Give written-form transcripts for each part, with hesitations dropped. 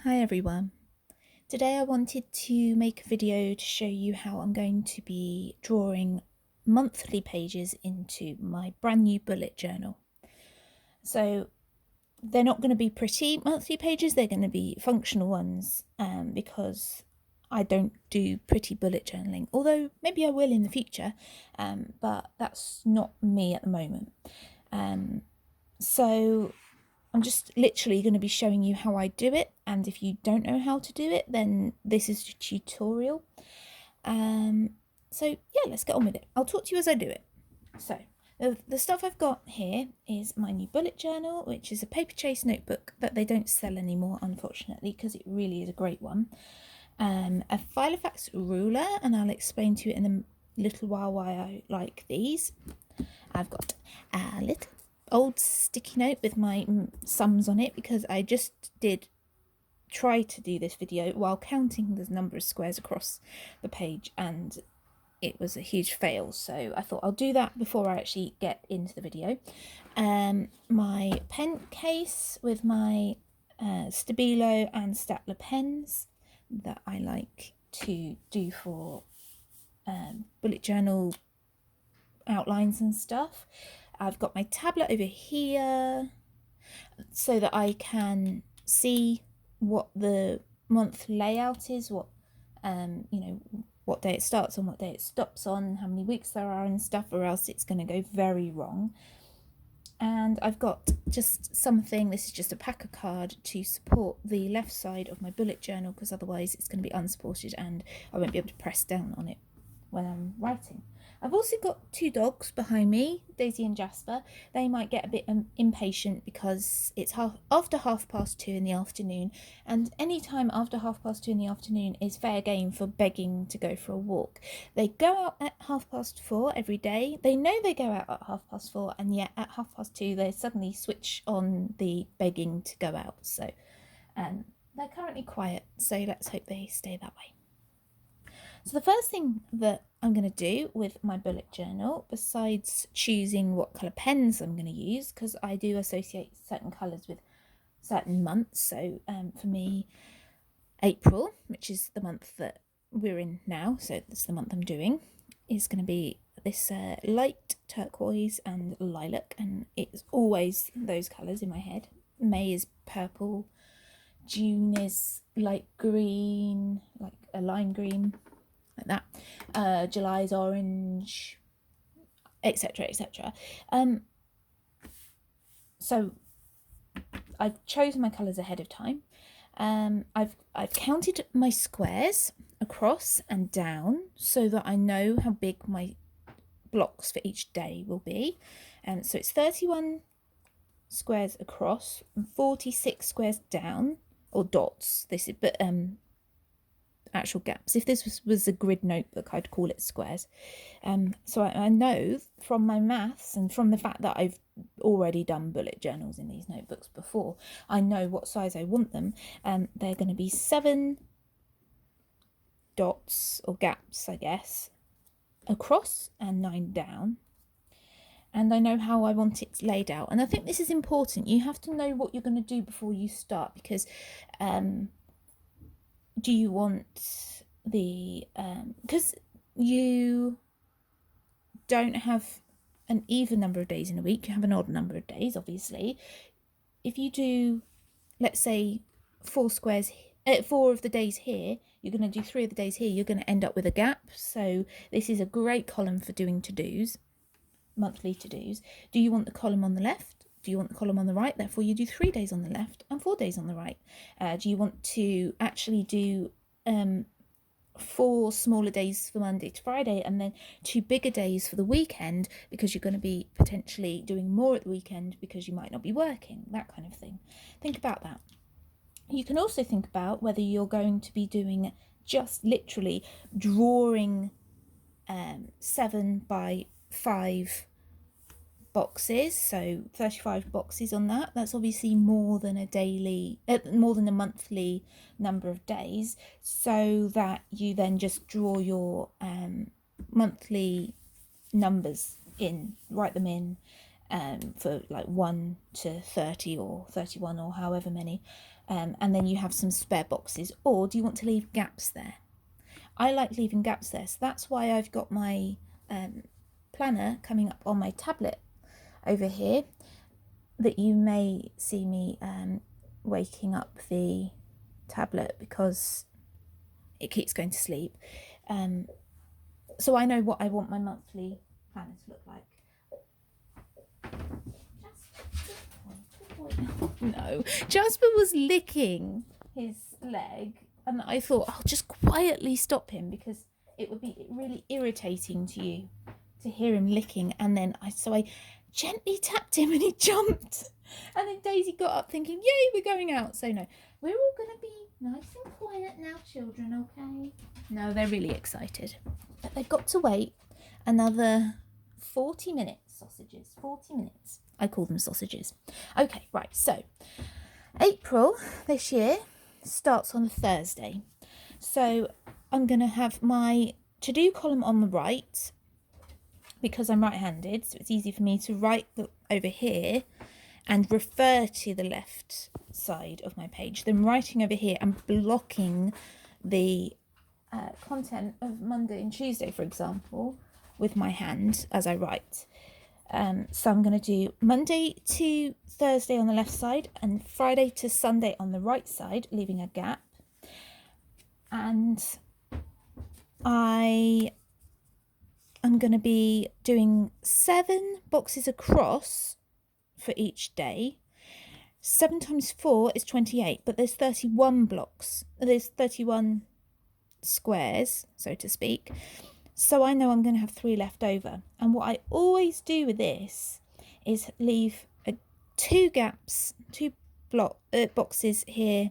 Hi everyone. Today I wanted to make a video to show you how I'm going to be drawing monthly pages into my brand new bullet journal. So they're not going to be pretty monthly pages, they're going to be functional ones because I don't do pretty bullet journaling, although maybe I will in the future, but that's not me at the moment. So I'm just literally going to be showing you how I do it, and if you don't know how to do it, then this is a tutorial. So yeah, let's get on with it. I'll talk to you as I do it. So the stuff I've got here is my new bullet journal, which is a paper chase notebook that they don't sell anymore, unfortunately, because it really is a great one. A Filofax ruler, and I'll explain to you in a little while why I like these. I've got a little old sticky note with my sums on it, because I just did try to do this video while counting the number of squares across the page, and it was a huge fail, so I thought I'll do that before I actually get into the video. My pen case with my Stabilo and Statler pens that I like to do for bullet journal outlines and stuff. I've got my tablet over here so that I can see what the month layout is, what what day it starts on, what day it stops on, how many weeks there are and stuff, or else it's going to go very wrong. And I've got just something, this is just a packer card to support the left side of my bullet journal, because otherwise it's going to be unsupported and I won't be able to press down on it when I'm writing. I've also got two dogs behind me, Daisy and Jasper. They might get a bit impatient because it's after 2:30 in the afternoon, and any time after 2:30 in the afternoon is fair game for begging to go for a walk. They go out at 4:30 every day. They know they go out at 4:30, and yet at 2:30 they suddenly switch on the begging to go out. So they're currently quiet, so let's hope they stay that way. So the first thing that I'm going to do with my bullet journal, besides choosing what colour pens I'm going to use, because I do associate certain colours with certain months. So for me, April, which is the month that we're in now, so that's the month I'm doing, is going to be this light turquoise and lilac, and it's always those colours in my head. May is purple, June is light green, like a lime green, like that. July is orange, etc, etc. So I've chosen my colours ahead of time. I've counted my squares across and down so that I know how big my blocks for each day will be. So it's 31 squares across and 46 squares down, or dots. This is, but actual gaps. If this was a grid notebook, I'd call it squares. So I know from my maths and from the fact that I've already done bullet journals in these notebooks before, I know what size I want them. They're going to be 7 dots or gaps, I guess, across and 9 down. And I know how I want it laid out. And I think this is important. You have to know what you're going to do before you start, because do you want the because you don't have an even number of days in a week, you have an odd number of days, obviously. If you do, let's say, 4 of the days here, you're going to do 3 of the days here, you're going to end up with a gap. So this is a great column for doing to-dos, monthly to-dos. Do you want the column on the left? Do you want the column on the right? Therefore you do 3 days on the left and 4 days on the right. Do you want to actually do 4 smaller days for Monday to Friday and then 2 bigger days for the weekend, because you're going to be potentially doing more at the weekend because you might not be working, that kind of thing. Think about that. You can also think about whether you're going to be doing just literally drawing 7 by 5 boxes, so 35 boxes on that. That's obviously more than a monthly number of days, so that you then just draw your monthly numbers in, write them in for like 1 to 30 or 31 or however many, and then you have some spare boxes, or do you want to leave gaps there? I like leaving gaps there, so that's why I've got my planner coming up on my tablet over here, that you may see me waking up the tablet because it keeps going to sleep. So I know what I want my monthly planner to look like. No, Jasper was licking his leg, and I thought I'll just quietly stop him because it would be really irritating to you to hear him licking. And then I gently tapped him and he jumped, and then Daisy got up thinking, yay, we're going out. So no, we're all going to be nice and quiet now, children, okay? No, they're really excited, but they've got to wait another 40 minutes. Sausages, 40 minutes. I call them sausages. Okay, right, so April this year starts on a Thursday. So I'm going to have my to-do column on the right because I'm right-handed, so it's easy for me to write over here and refer to the left side of my page. Then writing over here and blocking the content of Monday and Tuesday, for example, with my hand as I write. So I'm going to do Monday to Thursday on the left side and Friday to Sunday on the right side, leaving a gap. And I am going to be doing 7 boxes across for each day. 7 times 4 is 28, but there's 31 blocks. There's 31 squares, so to speak. So I know I'm going to have 3 left over. And what I always do with this is leave 2 gaps, 2 boxes here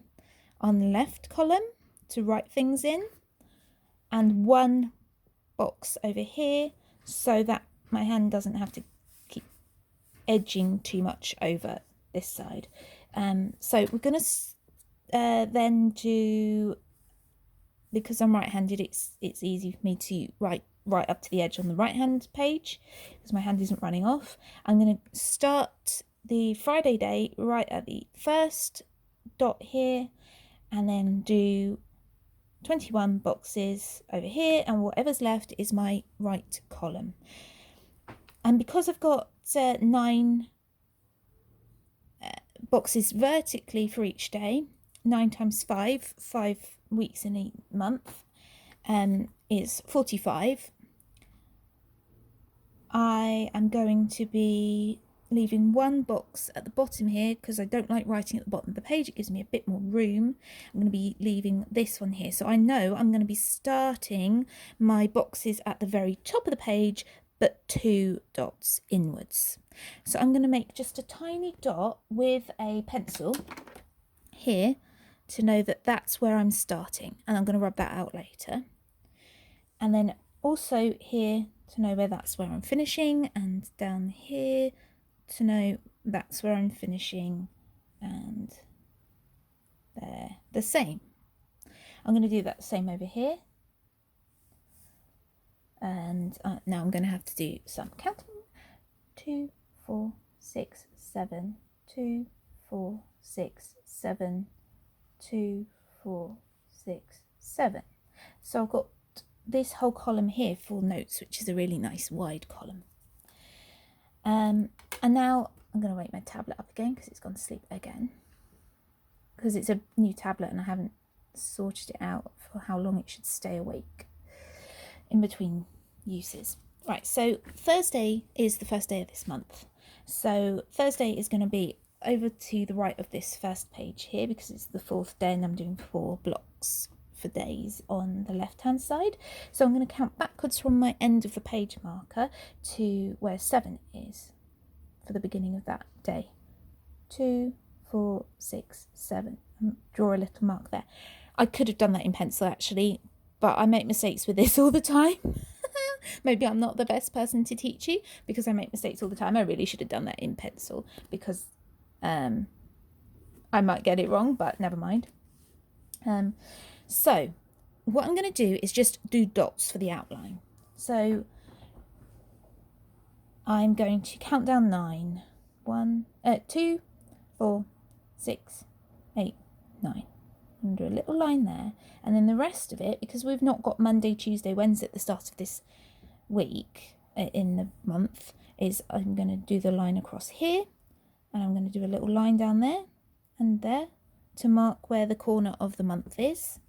on the left column to write things in, and 1 box over here so that my hand doesn't have to keep edging too much over this side. So we're going to then do, because I'm right-handed, it's easy for me to write right up to the edge on the right-hand page because my hand isn't running off. I'm going to start the Friday day right at the first dot here, and then do 21 boxes over here, and whatever's left is my right column. And because I've got 9 boxes vertically for each day, 9 times 5 weeks in a month, is 45. I am going to be leaving 1 box at the bottom here because I don't like writing at the bottom of the page. It gives me a bit more room. I'm going to be leaving this one here. So I know I'm going to be starting my boxes at the very top of the page, but 2 dots inwards. So I'm going to make just a tiny dot with a pencil here to know that that's where I'm starting, and I'm going to rub that out later. And then also here to know where that's where I'm finishing, and down here to know that's where I'm finishing, and there the same. I'm going to do that the same over here, and now I'm going to have to do some counting. 2, 4, 6, 7, 2, 4, 6, 7, 2, 4, 6, 7. So I've got this whole column here for notes, which is a really nice wide column. And now I'm going to wake my tablet up again because it's gone to sleep again, because it's a new tablet and I haven't sorted it out for how long it should stay awake in between uses. Right, so Thursday is the first day of this month. So Thursday is going to be over to the right of this first page here because it's the 4th day and I'm doing 4 blocks for days on the left hand side. So I'm going to count backwards from my end of the page marker to where 7 is for the beginning of that day. 2, 4, 6, 7. Draw a little mark there. I could have done that in pencil actually, but I make mistakes with this all the time. Maybe I'm not the best person to teach you because I make mistakes all the time. I really should have done that in pencil because I might get it wrong, but never mind. So what I'm going to do is just do dots for the outline. So I'm going to count down 9. 1, 2, 4, 6, 8, 9. I'm going to do a little line there, and then the rest of it, because we've not got Monday, Tuesday, Wednesday at the start of this week in the month, is I'm going to do the line across here, and I'm going to do a little line down there and there to mark where the corner of the month is.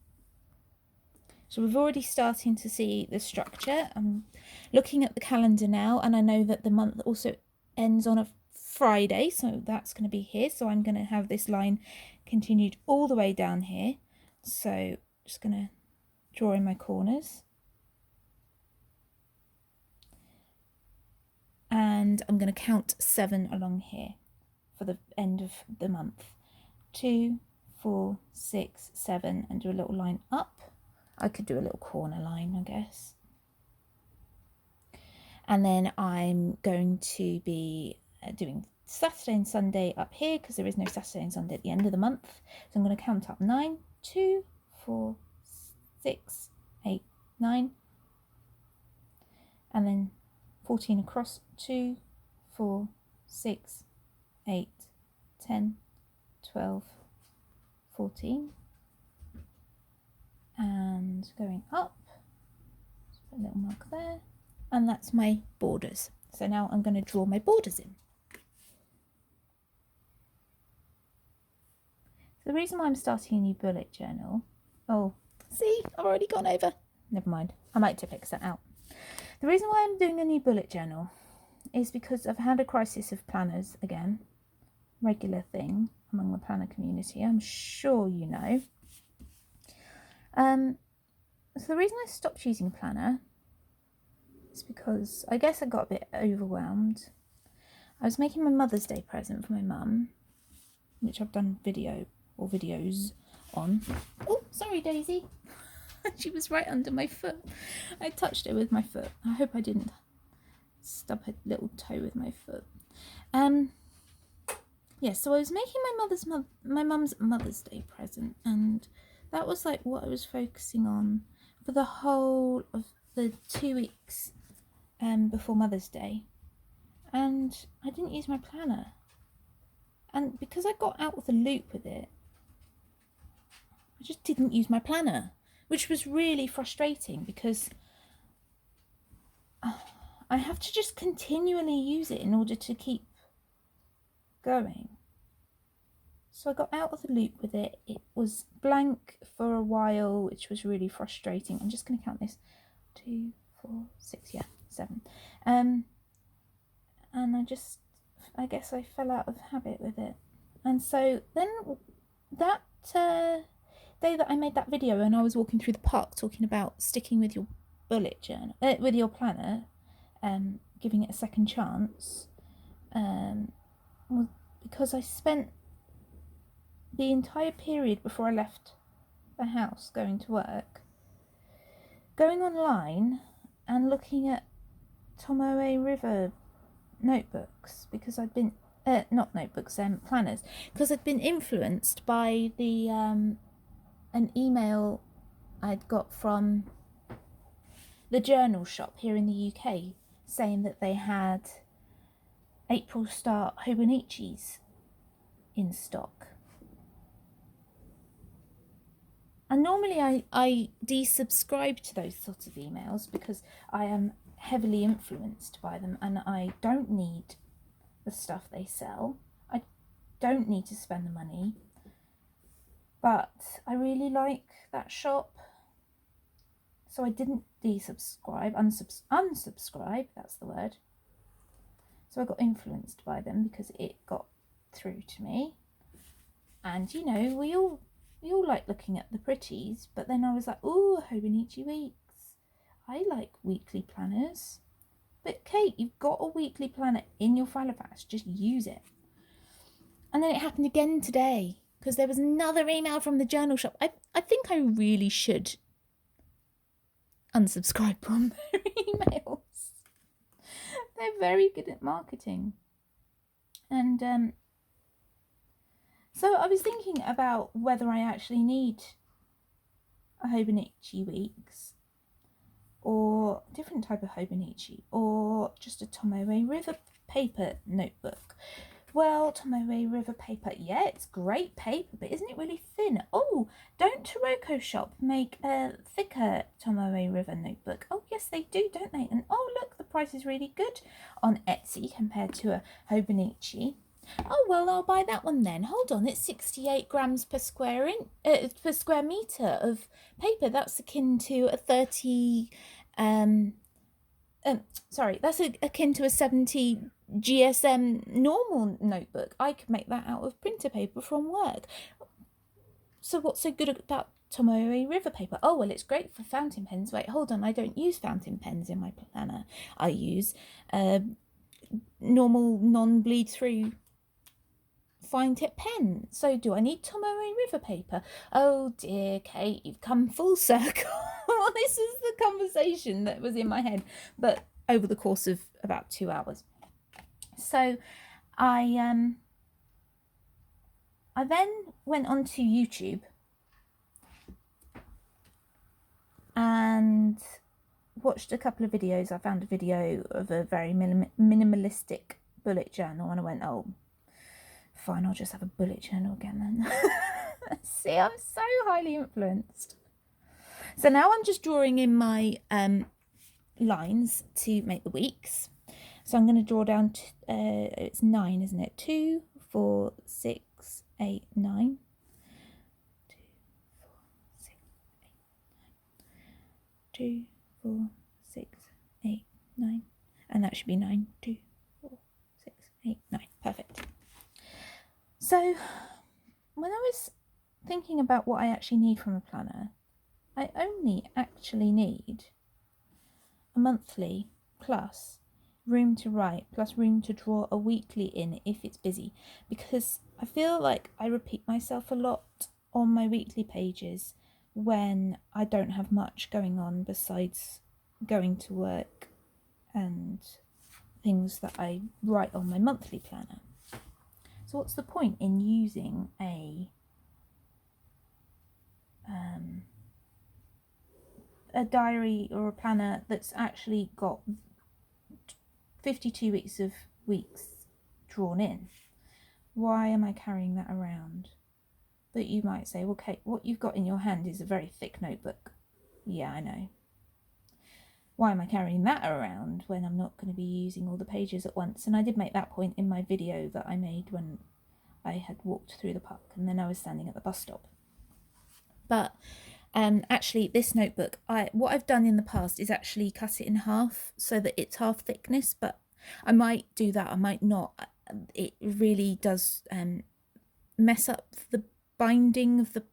So we've already starting to see the structure. I'm looking at the calendar now, and I know that the month also ends on a Friday, so that's going to be here. So I'm going to have this line continued all the way down here. So just going to draw in my corners. And I'm going to count 7 along here for the end of the month. 2, 4, 6, 7, and do a little line up. I could do a little corner line, I guess. And then I'm going to be doing Saturday and Sunday up here, because there is no Saturday and Sunday at the end of the month. So I'm going to count up 9, 2, 4, 6, 8, 9. And then 14 across, 2, 4, 6, 8, 10, 12, 14. And going up, just put a little mark there, and that's my borders. So now I'm going to draw my borders in. So the reason why I'm starting a new bullet journal, oh, see, I've already gone over. Never mind, I might have to fix that out. The reason why I'm doing a new bullet journal is because I've had a crisis of planners again, regular thing among the planner community, I'm sure you know. So the reason I stopped using a planner is because I guess I got a bit overwhelmed. I was making my Mother's Day present for my mum, which I've done videos on. Oh, sorry, Daisy. She was right under my foot. I touched her with my foot. I hope I didn't stub her little toe with my foot. Yeah, so I was making my mum's Mother's Day present, and that was like what I was focusing on for the whole of the 2 weeks before Mother's Day. And I didn't use my planner. And because I got out of the loop with it, I just didn't use my planner, which was really frustrating because I have to just continually use it in order to keep going. So I got out of the loop with it. It was blank for a while, which was really frustrating. I'm just going to count this. 2, 4, 6, yeah, 7. And I guess I fell out of habit with it. And so then that day that I made that video and I was walking through the park talking about sticking with your bullet journal, with your planner, giving it a second chance, was because I spent the entire period before I left the house going to work, going online and looking at Tomoe River notebooks, because I'd been not notebooks, planners, because I'd been influenced by the an email I'd got from the journal shop here in the UK saying that they had April start Hobonichis in stock. And normally I desubscribe to those sorts of emails because I am heavily influenced by them and I don't need the stuff they sell. I don't need to spend the money. But I really like that shop. So I didn't unsubscribe, that's the word. So I got influenced by them because it got through to me. And you know, we all like looking at the pretties, but then I was like, oh, Hobonichi Weeks. I like weekly planners. But Kate, you've got a weekly planner in your Filofax, just use it. And then it happened again today, because there was another email from the journal shop. I think I really should unsubscribe from their emails. They're very good at marketing. And so I was thinking about whether I actually need a Hobonichi Weeks or a different type of Hobonichi or just a Tomoe River paper notebook. well, Tomoe River paper. Yeah, it's great paper, but isn't it really thin? Oh, don't Taroko Shop make a thicker Tomoe River notebook? Oh, yes, they do, don't they? And oh, look, the price is really good on Etsy compared to a Hobonichi. Oh, well, I'll buy that one then. Hold on, it's 68 grams per square meter of paper. That's akin to a 30... sorry, that's akin to a 70 GSM normal notebook. I could make that out of printer paper from work. So what's so good about Tomoe River paper? Oh, well, it's great for fountain pens. Wait, hold on, I don't use fountain pens in my planner. I use normal non-bleed through fine tip pen. So do I need Tomoe River paper? Oh dear, Kate, you've come full circle. This is the conversation that was in my head, but over the course of about 2 hours. So I then went onto YouTube and watched a couple of videos. I found a video of a very minimalistic bullet journal, and I went, oh, fine, I'll just have a bullet journal again then. See, I'm so highly influenced. So now I'm just drawing in my lines to make the weeks. So I'm going to draw down, it's 9, isn't it? 2, 4, 6, 8, 9. 2, 4, 6, 8, 9. 2, 4, 6, 8, 9. And that should be 9, 2, 4, 6, 8, 9. Perfect. So when I was thinking about what I actually need from a planner, I only actually need a monthly plus room to write plus room to draw a weekly in if it's busy, because I feel like I repeat myself a lot on my weekly pages when I don't have much going on besides going to work and things that I write on my monthly planner. So what's the point in using a diary or a planner that's actually got 52 weeks drawn in? Why am I carrying that around? But you might say, well, Kate, what you've got in your hand is a very thick notebook. Yeah, I know. Why am I carrying that around when I'm not going to be using all the pages at once? And I did make that point in my video that I made when I had walked through the park and then I was standing at the bus stop. But actually this notebook, what I've done in the past is actually cut it in half so that it's half thickness, but I might do that, I might not. It really does mess up the binding of the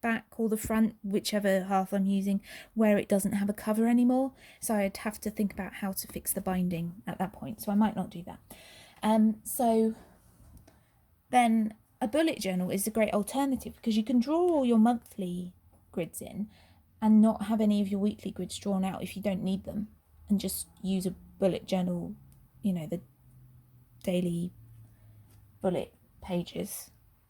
back or the front, whichever half I'm using, where it doesn't have a cover anymore. So I'd have to think about how to fix the binding at that point, so I might not do that. So then a bullet journal is a great alternative because you can draw all your monthly grids in and not have any of your weekly grids drawn out if you don't need them, and just use a bullet journal, you know, the daily bullet pages.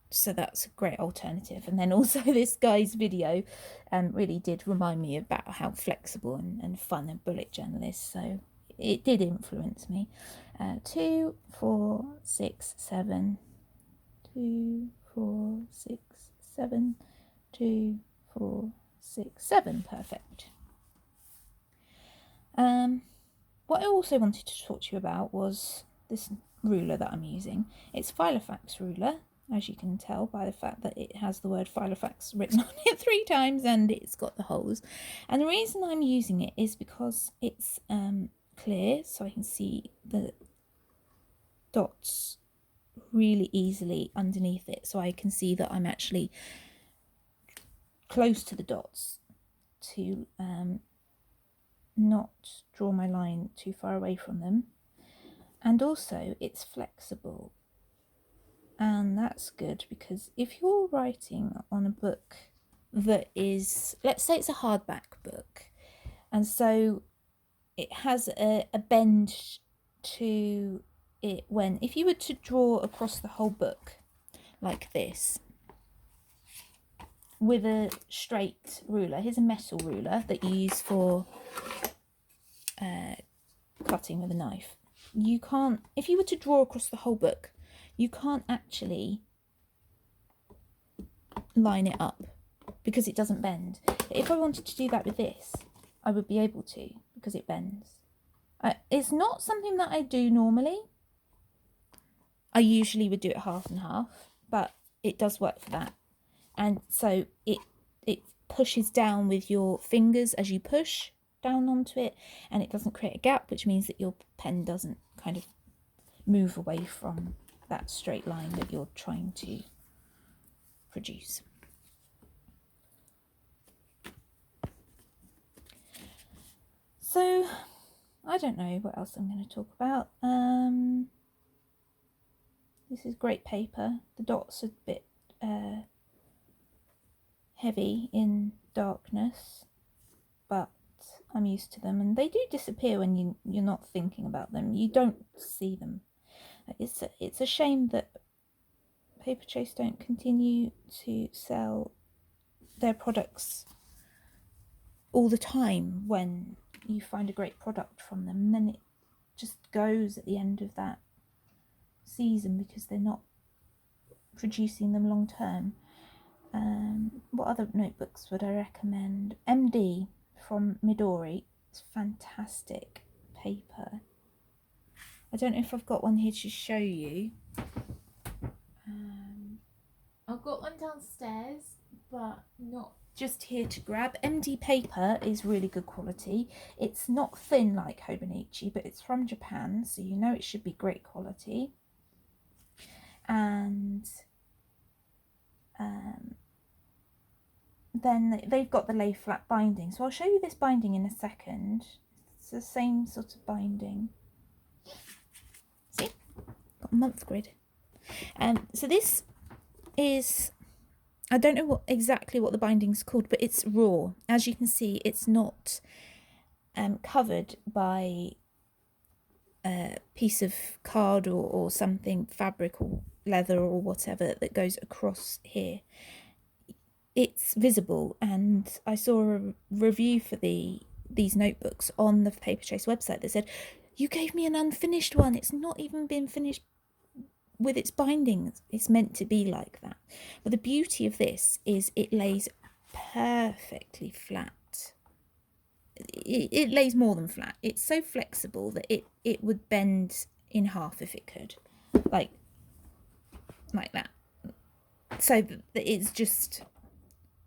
So that's a great alternative. And then also this guy's video really did remind me about how flexible and fun a bullet journal is. So it did influence me. 2, 4, 6, 7. 2, 4, 6, 7. 2, 4, 6, 7. Perfect. What I also wanted to talk to you about was this ruler that I'm using. It's Filofax Ruler, as you can tell by the fact that it has the word Filofax written on it 3 times and it's got the holes. And the reason I'm using it is because it's clear, so I can see the dots really easily underneath it, so I can see that I'm actually close to the dots to not draw my line too far away from them. And also it's flexible, and that's good because if you're writing on a book that is, let's say it's a hardback book, and so it has a bend to it, when if you were to draw across the whole book like this with a straight ruler, here's a metal ruler that you use for cutting with a knife, you can't, if you were to draw across the whole book, you can't actually line it up because it doesn't bend. If I wanted to do that with this, I would be able to because it bends. It's not something that I do normally. I usually would do it half and half, but it does work for that. And so it pushes down with your fingers as you push down onto it, and it doesn't create a gap, which means that your pen doesn't kind of move away from that straight line that you're trying to produce. So I don't know what else I'm going to talk about. This is great paper. The dots are a bit heavy in darkness, but I'm used to them, and they do disappear when you're not thinking about them. You don't see them. It's a shame that Paperchase don't continue to sell their products all the time when you find a great product from them, and then it just goes at the end of that season because they're not producing them long term. What other notebooks would I recommend? MD from Midori. It's fantastic paper. I don't know if I've got one here to show you. I've got one downstairs, but not just here to grab. MD paper is really good quality. It's not thin like Hobonichi, but it's from Japan, so you know it should be great quality. And then they've got the lay flat binding, so I'll show you this binding in a second. It's the same sort of binding. See, got a month grid. So this is, I don't know exactly what the binding's called, but it's raw. As you can see, it's not covered by a piece of card or something, fabric or leather or whatever that goes across here. It's visible, and I saw a review for these notebooks on the Paperchase website that said, you gave me an unfinished one, it's not even been finished with its bindings. It's meant to be like that. But the beauty of this is it lays perfectly flat. It lays more than flat. It's so flexible that it would bend in half if it could, like that. So it's just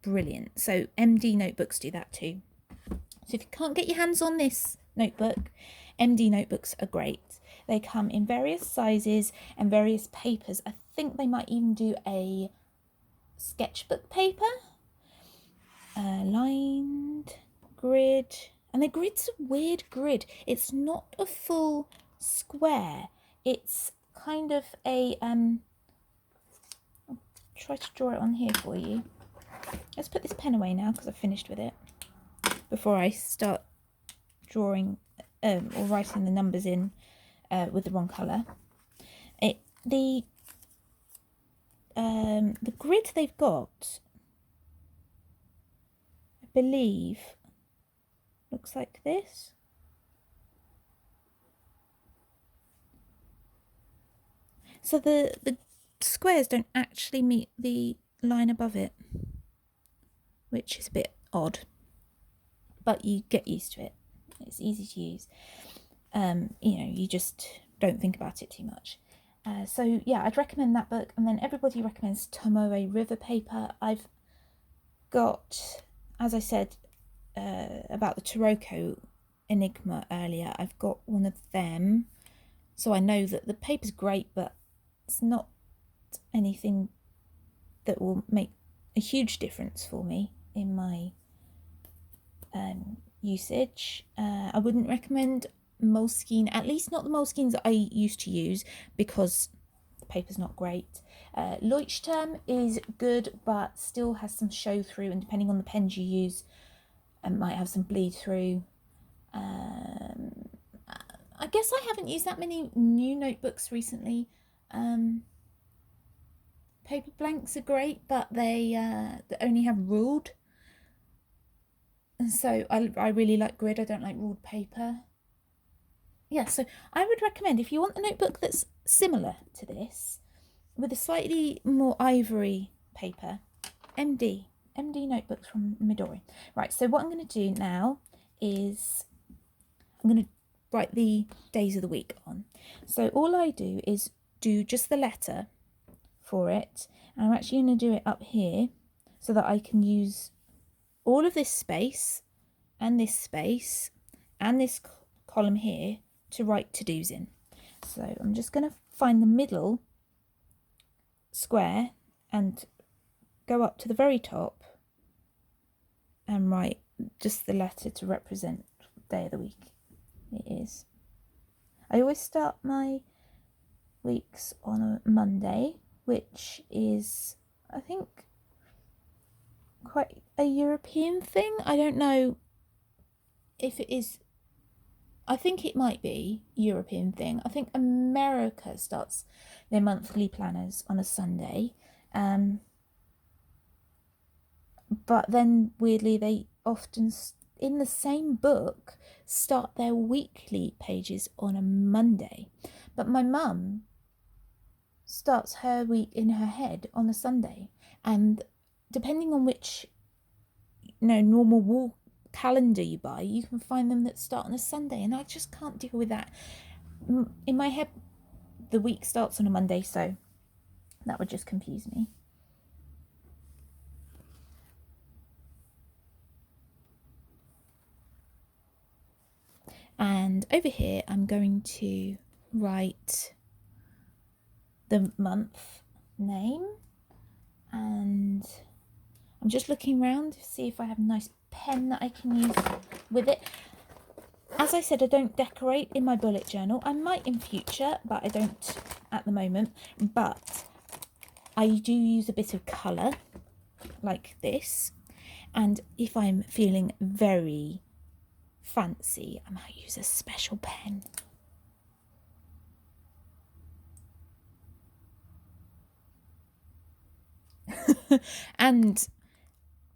brilliant. So MD notebooks do that too. So if you can't get your hands on this notebook, MD notebooks are great. They come in various sizes and various papers. I think they might even do a sketchbook paper, lined grid, and the grid's a weird grid. It's not a full square. It's kind of a I'll try to draw it on here for you. Let's put this pen away now because I've finished with it before I start drawing or writing the numbers in with the wrong colour. The grid they've got, I believe, looks like this. So the squares don't actually meet the line above it, which is a bit odd, but you get used to it. It's easy to use. You just don't think about it too much. So yeah, I'd recommend that book. And then everybody recommends Tomoe River paper. I've got, as I said about the Taroko Enigma earlier, I've got one of them. So I know that the paper's great, but it's not anything that will make a huge difference for me in my usage. I wouldn't recommend Moleskine, at least not the Moleskines that I used to use, because the paper's not great. Leuchtturm is good, but still has some show through, and depending on the pens you use, might have some bleed through. I guess I haven't used that many new notebooks recently. Paper blanks are great, but they only have ruled. And so I really like grid. I don't like ruled paper. Yeah, so I would recommend, if you want a notebook that's similar to this, with a slightly more ivory paper. MD notebooks from Midori. Right, so what I'm going to do now is I'm going to write the days of the week on. So all I do is do just the letter for it, and I'm actually going to do it up here so that I can use all of this space and this column here to write to-dos in. So I'm just going to find the middle square and go up to the very top and write just the letter to represent day of the week it is. I always start my weeks on a Monday, which is, I think, quite a European thing. I don't know if it is. I think it might be a European thing. I think America starts their monthly planners on a Sunday. But then, weirdly, they often, in the same book, start their weekly pages on a Monday. But my mum starts her week in her head on a Sunday. And depending on which, normal wall calendar you buy, you can find them that start on a Sunday. And I just can't deal with that. In my head, the week starts on a Monday, so that would just confuse me. And over here, I'm going to write the month name. And I'm just looking around to see if I have a nice pen that I can use with it. As I said, I don't decorate in my bullet journal. I might in future, but I don't at the moment. But I do use a bit of colour, like this. And if I'm feeling very fancy, I might use a special pen. And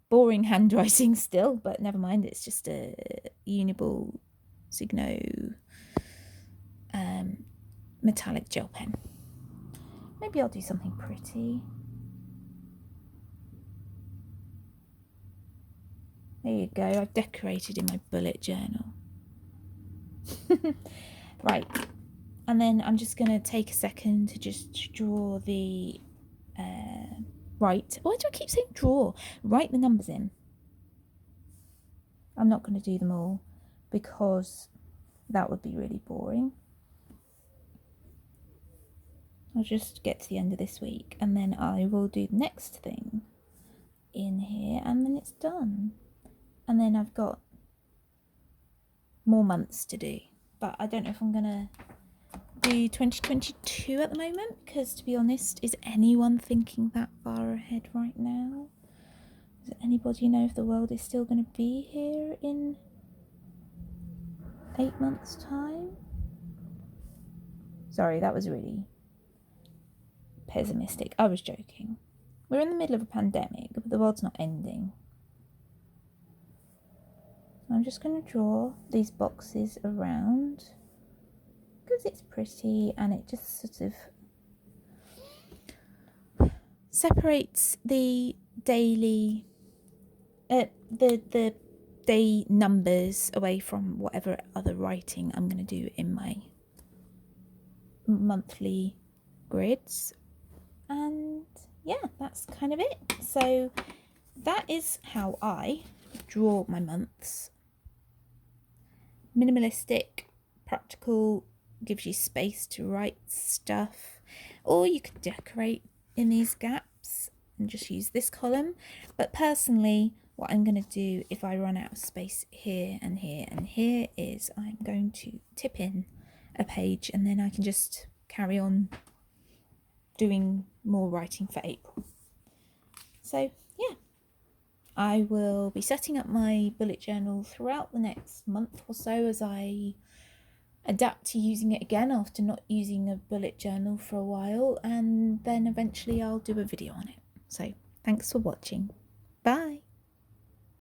boring handwriting still, but never mind, it's just a Uniball Signo metallic gel pen. Maybe I'll do something pretty. There you go, I've decorated in my bullet journal. Right, and then I'm just going to take a second to just draw the why do I keep saying draw? Write the numbers in. I'm not going to do them all because that would be really boring. I'll just get to the end of this week and then I will do the next thing in here and then it's done. And then I've got more months to do, but I don't know if I'm going to do 2022 at the moment, because to be honest, is anyone thinking that far ahead right now? Does anybody know if the world is still going to be here in 8 months' time? Sorry, that was really pessimistic. I was joking. We're in the middle of a pandemic, but the world's not ending. I'm just going to draw these boxes around because it's pretty and it just sort of separates the daily the day numbers away from whatever other writing I'm going to do in my monthly grids. And yeah, that's kind of it. So that is how I draw my months. Minimalistic, practical, gives you space to write stuff, or you could decorate in these gaps and just use this column. But personally, what I'm going to do if I run out of space here and here and here is I'm going to tip in a page and then I can just carry on doing more writing for April. So yeah, I will be setting up my bullet journal throughout the next month or so as I adapt to using it again after not using a bullet journal for a while, and then eventually I'll do a video on it. So thanks for watching. Bye.